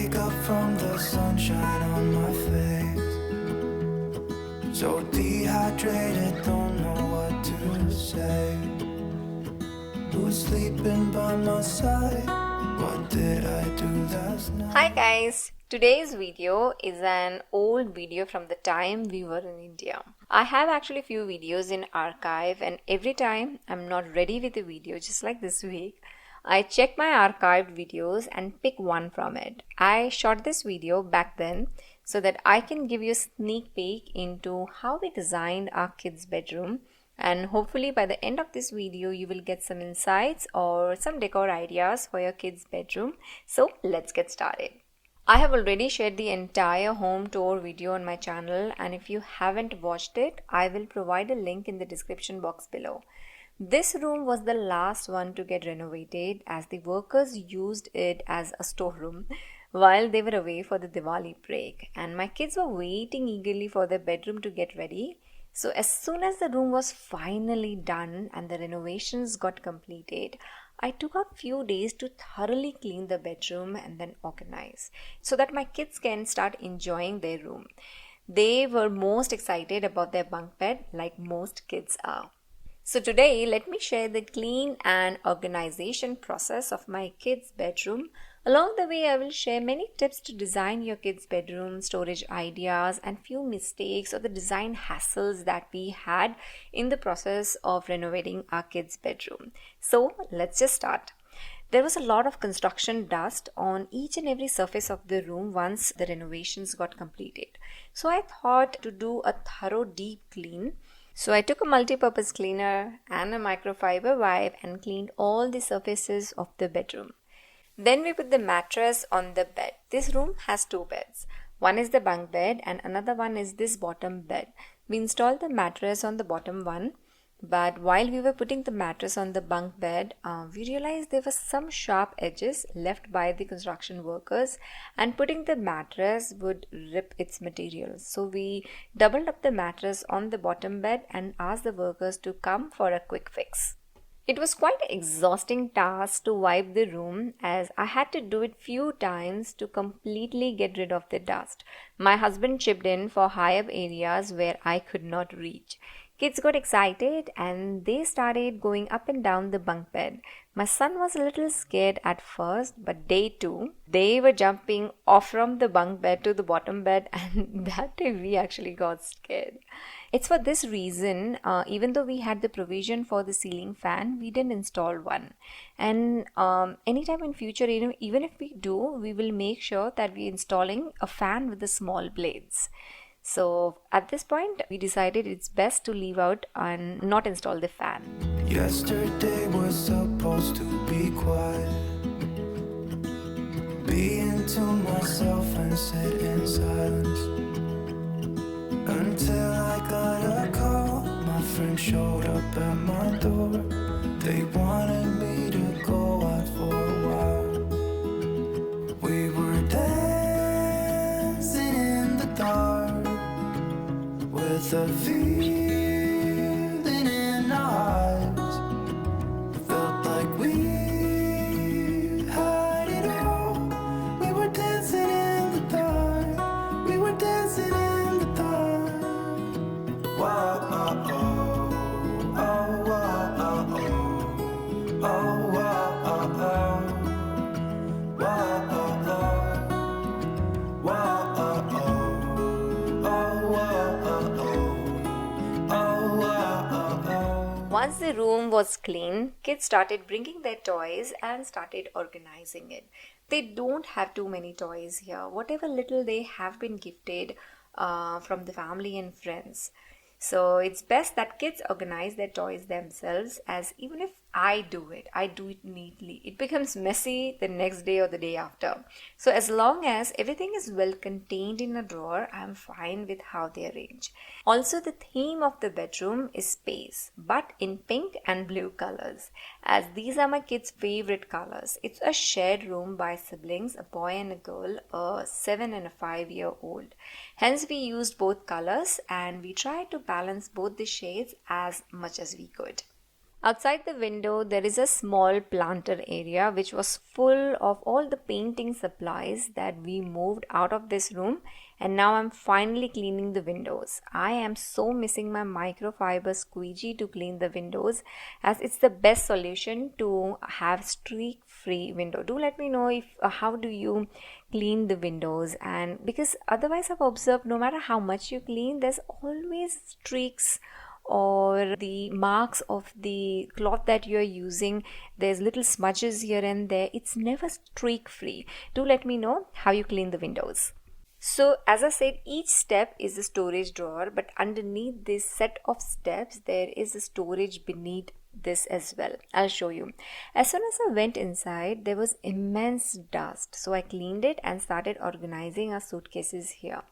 wake up from the sunshine on my face. So dehydrated, don't know what to say. Who's sleeping by my side? What did I do last night? Hi guys, today's video is an old video from the time we were in India. I have actually few videos in archive, and every time I'm not ready with a video, just like this week, I check my archived videos and pick one from it. I shot this video back then so that I can give you a sneak peek into how we designed our kids' bedroom, and hopefully by the end of this video you will get some insights or some decor ideas for your kids' bedroom. So let's get started. I have already shared the entire home tour video on my channel, and if you haven't watched it, I will provide a link in the description box below. This room was the last one to get renovated as the workers used it as a storeroom while they were away for the Diwali break, and my kids were waiting eagerly for their bedroom to get ready. So as soon as the room was finally done and the renovations got completed, I took out few days to thoroughly clean the bedroom and then organize so that my kids can start enjoying their room. They were most excited about their bunk bed, like most kids are. So today, let me share the clean and organization process of my kids' bedroom. Along the way, I will share many tips to design your kids' bedroom, storage ideas, and few mistakes or the design hassles that we had in the process of renovating our kids' bedroom. So let's just start. There was a lot of construction dust on each and every surface of the room once the renovations got completed. So I thought to do a thorough deep clean. So I took a multi-purpose cleaner and a microfiber wipe and cleaned all the surfaces of the bedroom. Then we put the mattress on the bed. This room has two beds. One is the bunk bed and another one is this bottom bed. We installed the mattress on the bottom one, but while we were putting the mattress on the bunk bed, we realized there were some sharp edges left by the construction workers, and putting the mattress would rip its materials. So we doubled up the mattress on the bottom bed and asked the workers to come for a quick fix. It was quite an exhausting task to wipe the room, as I had to do it few times to completely get rid of the dust. My husband chipped in for high up areas where I could not reach. Kids got excited and they started going up and down the bunk bed. My son was a little scared at first, but day two, they were jumping off from the bunk bed to the bottom bed, and that day we actually got scared. It's for this reason, even though we had the provision for the ceiling fan, we didn't install one. And anytime in future, even if we do, we will make sure that we're installing a fan with the small blades. So at this point, we decided it's best to leave out and not install the fan. Yesterday was supposed to be quiet. Being to myself and sit in silence. Until I got a call, my friend showed up at my door. They wanted me to go out for a while. We were dancing in the dark with a feeling in our eyes. Felt like we had it all. We were dancing in the dark. We were dancing in the dark. Wow, oh, oh, oh, wow, oh, oh, oh, wow, oh, oh, wow, oh, oh, wow, oh, oh. Once the room was clean, kids started bringing their toys and started organizing it. They don't have too many toys here. Whatever little they have been gifted from the family and friends. So it's best that kids organize their toys themselves, as even if I do it neatly. It becomes messy the next day or the day after. So as long as everything is well contained in a drawer, I'm fine with how they arrange. Also, the theme of the bedroom is space, but in pink and blue colors, as these are my kids' favorite colors. It's a shared room by siblings, a boy and a girl, a 7 and a 5-year-old. Hence, we used both colors and we tried to balance both the shades as much as we could. Outside the window, there is a small planter area which was full of all the painting supplies that we moved out of this room, and now I'm finally cleaning the windows. I am so missing my microfiber squeegee to clean the windows, as it's the best solution to have streak-free window. Do let me know if how do you clean the windows, and because otherwise I've observed no matter how much you clean, there's always streaks or the marks of the cloth that you're using. There's little smudges here and there. It's never streak free. Do let me know how you clean the windows. So as I said, each step is a storage drawer, but underneath this set of steps there is a storage beneath this as well. I'll show you. As soon as I went inside, there was immense dust, so I cleaned it and started organizing our suitcases here.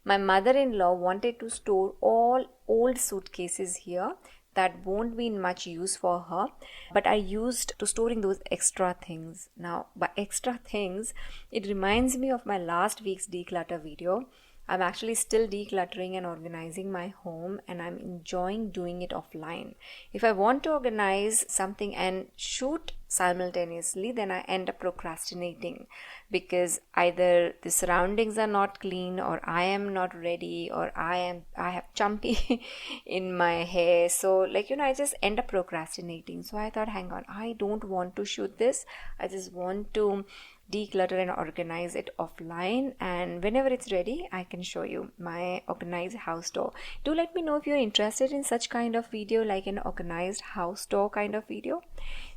My mother-in-law wanted to store all old suitcases here that won't be in much use for her, but I used to storing those extra things. Now, by extra things, it reminds me of my last week's declutter video. I'm actually still decluttering and organizing my home, and I'm enjoying doing it offline. If I want to organize something and shoot simultaneously, then I end up procrastinating because either the surroundings are not clean, or I am not ready, or I have chumpy in my hair. So I just end up procrastinating. So I thought, hang on, I don't want to shoot this. I just want to declutter and organize it offline, and whenever it's ready I can show you my organized house tour. Do let me know if you're interested in such kind of video, like an organized house tour kind of video.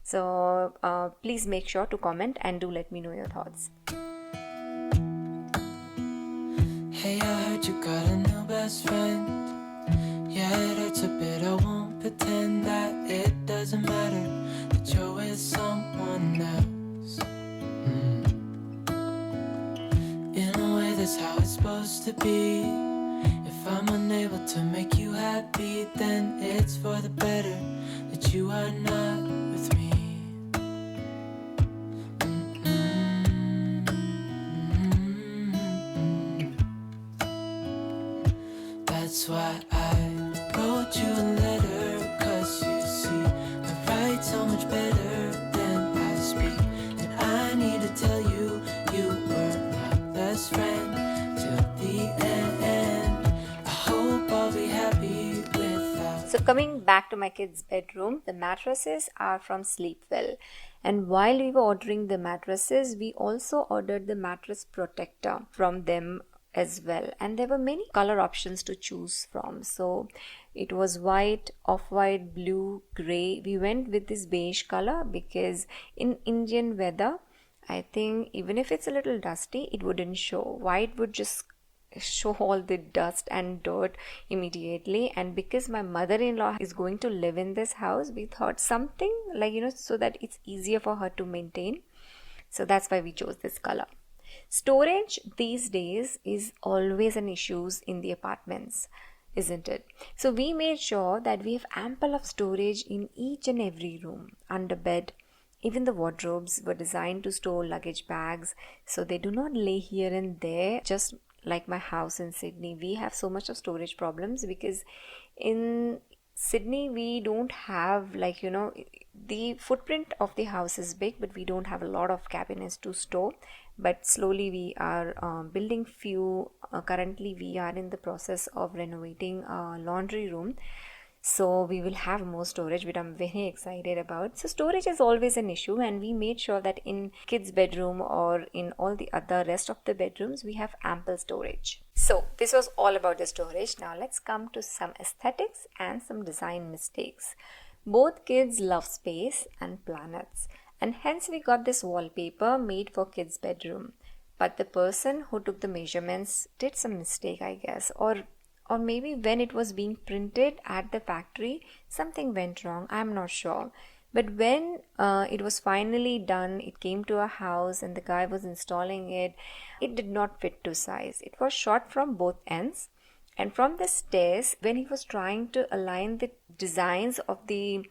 So please make sure to comment and do let me know your thoughts. Hey, I heard you got a new best friend. Yeah, it hurts a bit, I won't pretend that it doesn't matter that you're with someone else. That's how it's supposed to be. If I'm unable to make you happy, then it's for the better that you are not with me. That's why I wrote you a letter, 'cause you see I write so much better than I speak, and I need to tell you, you were my best friend. So coming back to my kids' bedroom, the mattresses are from Sleepwell. And while we were ordering the mattresses, we also ordered the mattress protector from them as well. And there were many color options to choose from. So it was white, off-white, blue, gray. We went with this beige color because in Indian weather, I think even if it's a little dusty, it wouldn't show. White would just show all the dust and dirt immediately, and because my mother-in-law is going to live in this house, we thought something so that it's easier for her to maintain. So that's why we chose this color. Storage these days is always an issue in the apartments, isn't it? So we made sure that we have ample of storage in each and every room. Under bed, even the wardrobes were designed to store luggage bags, so they do not lay here and there. Just like my house in Sydney, we have so much of storage problems because in Sydney we don't have the footprint of the house is big, but we don't have a lot of cabinets to store. But slowly we are building few. Currently we are in the process of renovating a laundry room, so we will have more storage, which I'm very excited about. So storage is always an issue, and we made sure that in kids' bedroom or in all the other rest of the bedrooms, we have ample storage. So this was all about the storage. Now let's come to some aesthetics and some design mistakes. Both kids love space and planets, and hence we got this wallpaper made for kids' bedroom. But the person who took the measurements did some mistake, I guess, or maybe when it was being printed at the factory, something went wrong. I'm not sure. But when it was finally done, it came to a house and the guy was installing it, it did not fit to size. It was shot from both ends. And from the stairs, when he was trying to align the designs of the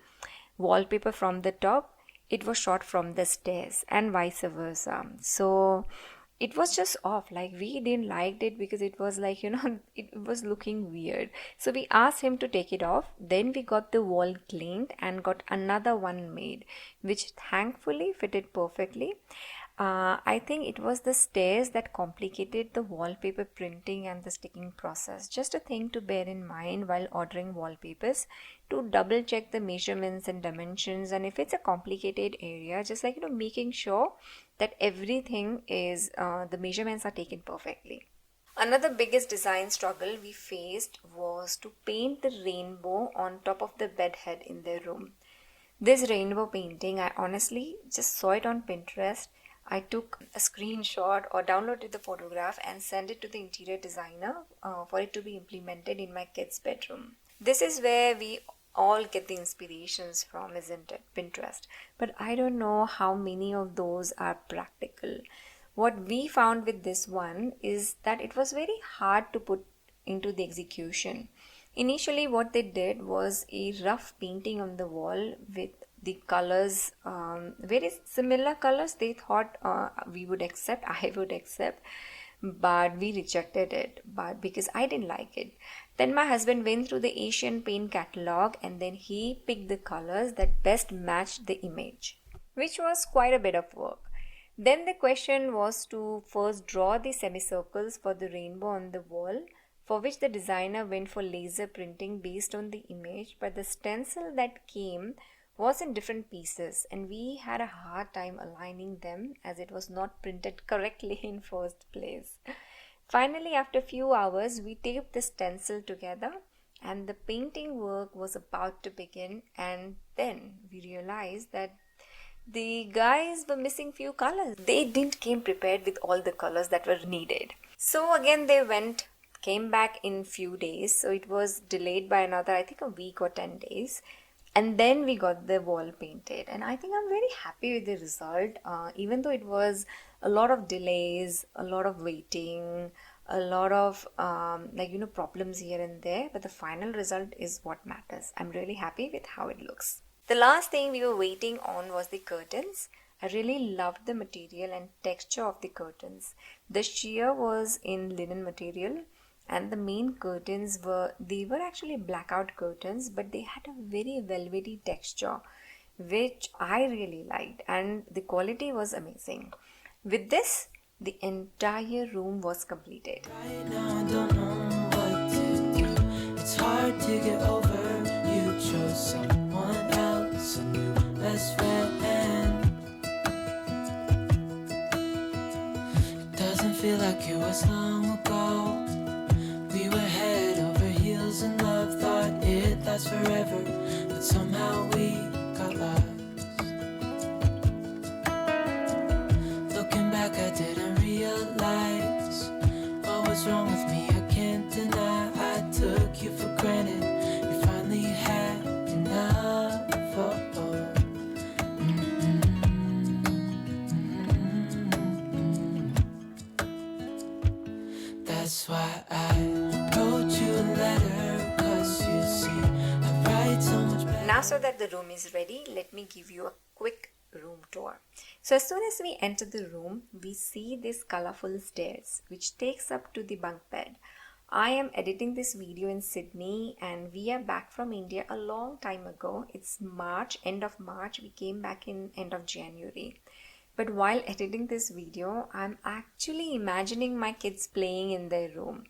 wallpaper from the top, it was shot from the stairs and vice versa. So it was just off. Like, we didn't like it because it was like, it was looking weird. So we asked him to take it off. Then we got the wall cleaned and got another one made, which thankfully fitted perfectly. I think it was the stairs that complicated the wallpaper printing and the sticking process. Just a thing to bear in mind while ordering wallpapers, to double check the measurements and dimensions, and if it's a complicated area, just like making sure that everything is the measurements are taken perfectly. Another biggest design struggle we faced was to paint the rainbow on top of the bed head in their room. This rainbow painting, I honestly just saw it on Pinterest. I took a screenshot or downloaded the photograph and sent it to the interior designer for it to be implemented in my kids' bedroom. This is where we all get the inspirations from, isn't it? Pinterest. But I don't know how many of those are practical. What we found with this one is that it was very hard to put into the execution. Initially, what they did was a rough painting on the wall with the colors, very similar colors they thought we would accept, I would accept, but we rejected it, but because I didn't like it. Then my husband went through the Asian paint catalog and then he picked the colors that best matched the image, which was quite a bit of work. Then the question was to first draw the semicircles for the rainbow on the wall, for which the designer went for laser printing based on the image, but the stencil that came was in different pieces and we had a hard time aligning them as it was not printed correctly in first place. Finally, after a few hours, we taped the stencil together and the painting work was about to begin, and then we realized that the guys were missing few colors. They didn't came prepared with all the colors that were needed. So again they came back in few days, so it was delayed by another, I think, a week or 10 days. And then we got the wall painted, and I think I'm very happy with the result, even though it was a lot of delays, a lot of waiting, a lot of problems here and there, but the final result is what matters. I'm really happy with how it looks. The last thing we were waiting on was the curtains. I really loved the material and texture of the curtains. The sheer was in linen material, and the main curtains were actually blackout curtains, but they had a very velvety texture, which I really liked, and the quality was amazing. With this, the entire room was completed. Right now I don't know what to do. It's hard to get over. You chose someone else, a new best friend. It doesn't feel like it was long ago. We were head over heels in love, thought it lasts forever, but somehow we got lost. Looking back, I didn't realize what was wrong with me. I can't deny I took you for granted. You finally had enough. That's why I wrote you a letter, 'cause you see I write so much better. Now, so that the room is ready, let me give you a quick room tour. So as soon as we enter the room, we see these colorful stairs which takes up to the bunk bed. I am editing this video in Sydney and we are back from India a long time ago. It's March, end of March. We came back in end of January. But while editing this video, I'm actually imagining my kids playing in their room.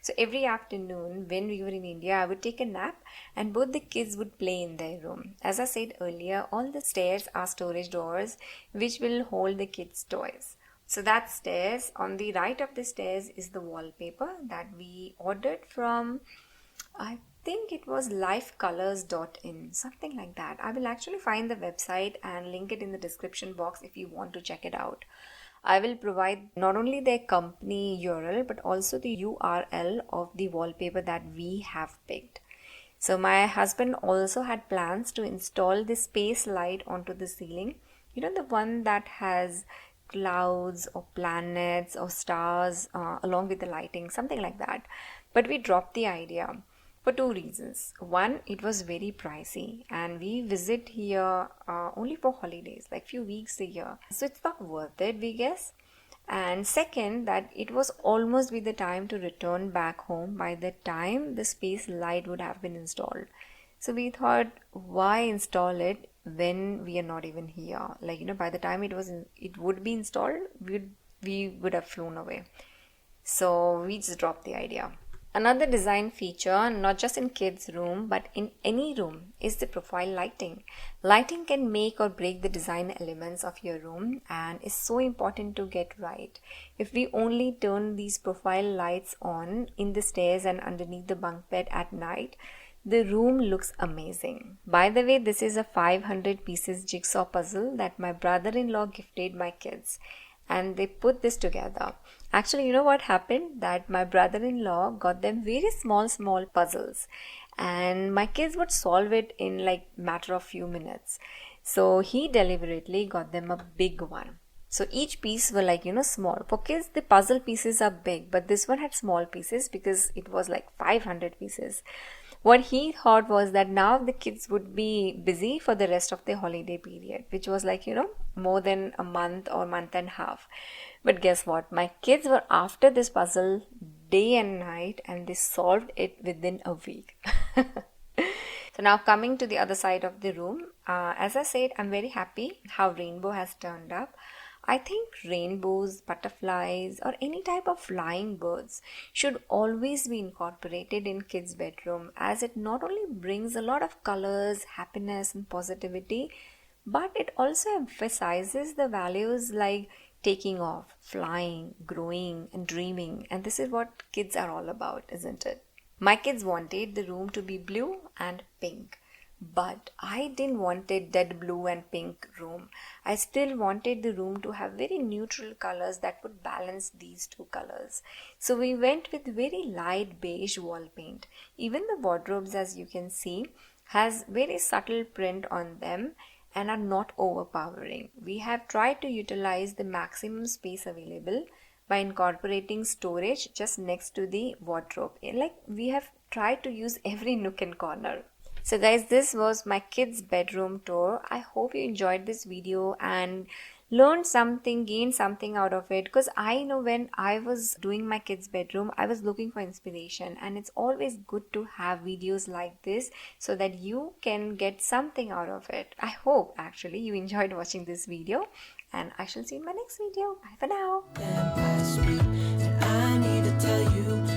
So every afternoon when we were in India, I would take a nap and both the kids would play in their room. As I said earlier, all the stairs are storage doors which will hold the kids' toys. So that stairs, on the right of the stairs is the wallpaper that we ordered from, I think it was lifecolors.in, something like that. I will actually find the website and link it in the description box if you want to check it out. I will provide not only their company URL but also the URL of the wallpaper that we have picked. So my husband also had plans to install the space light onto the ceiling. You know, the one that has clouds or planets or stars along with the lighting, something like that. But we dropped the idea for two reasons. One, it was very pricey and we visit here only for holidays, like few weeks a year. So it's not worth it, we guess. And second, that it was almost be the time to return back home by the time the space light would have been installed. So we thought, why install it when we are not even here? Like, by the time it would be installed, we would have flown away. So we just dropped the idea. Another design feature, not just in kids' room, but in any room, is the profile lighting. Lighting can make or break the design elements of your room and is so important to get right. If we only turn these profile lights on in the stairs and underneath the bunk bed at night, the room looks amazing. By the way, this is a 500 pieces jigsaw puzzle that my brother-in-law gifted my kids, and they put this together. Actually, you know what happened? That my brother-in-law got them very small puzzles, and my kids would solve it in like matter of few minutes. So he deliberately got them a big one. So each piece were like, small. For kids, the puzzle pieces are big, but this one had small pieces because it was like 500 pieces. What he thought was that now the kids would be busy for the rest of the holiday period, which was like, more than a month or month and a half. But guess what? My kids were after this puzzle day and night, and they solved it within a week. So now coming to the other side of the room, as I said, I'm very happy how rainbow has turned up. I think rainbows, butterflies, or any type of flying birds should always be incorporated in kids' bedroom, as it not only brings a lot of colors, happiness, and positivity, but it also emphasizes the values like taking off, flying, growing, and dreaming. And this is what kids are all about, isn't it? My kids wanted the room to be blue and pink. But I didn't want a dead blue and pink room. I still wanted the room to have very neutral colors that would balance these two colors. So we went with very light beige wall paint. Even the wardrobes, as you can see, has very subtle print on them and are not overpowering. We have tried to utilize the maximum space available by incorporating storage just next to the wardrobe. Like we have tried to use every nook and corner. So guys, this was my kids' bedroom tour. I hope you enjoyed this video and learned something, gained something out of it, because I know when I was doing my kids' bedroom, I was looking for inspiration, and it's always good to have videos like this so that you can get something out of it. I hope actually you enjoyed watching this video, and I shall see you in my next video. Bye for now. I need to tell you